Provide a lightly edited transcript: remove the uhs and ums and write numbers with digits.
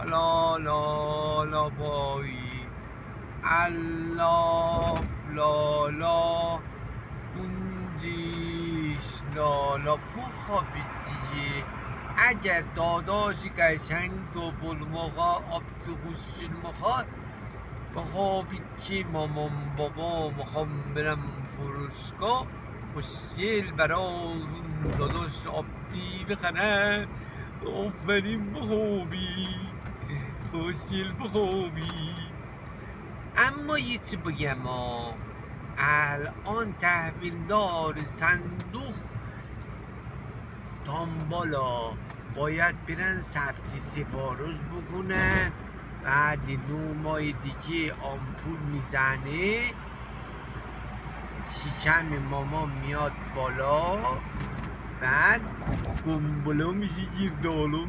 لا لا لا بایی الله لالا اونجیش لالا بخوابید دیگه. اگر داداشی قشنگ تو بلمخا آبچو گوشتون میخواد بخوابید که مامان بابا میخوام برم فروشگاه خوشگل برای داداش آبتی بخرن. آفرین بخوابی خوشگل بخوابی. اما یه چی بگم الان تحویلدار صندوق دنبالا باید برن ثبت سفارش بکنن. بعد 9 ماه دیگه آمپول میزنه شکم ماما میاد بالا بعد گنبلا میشه گیردالو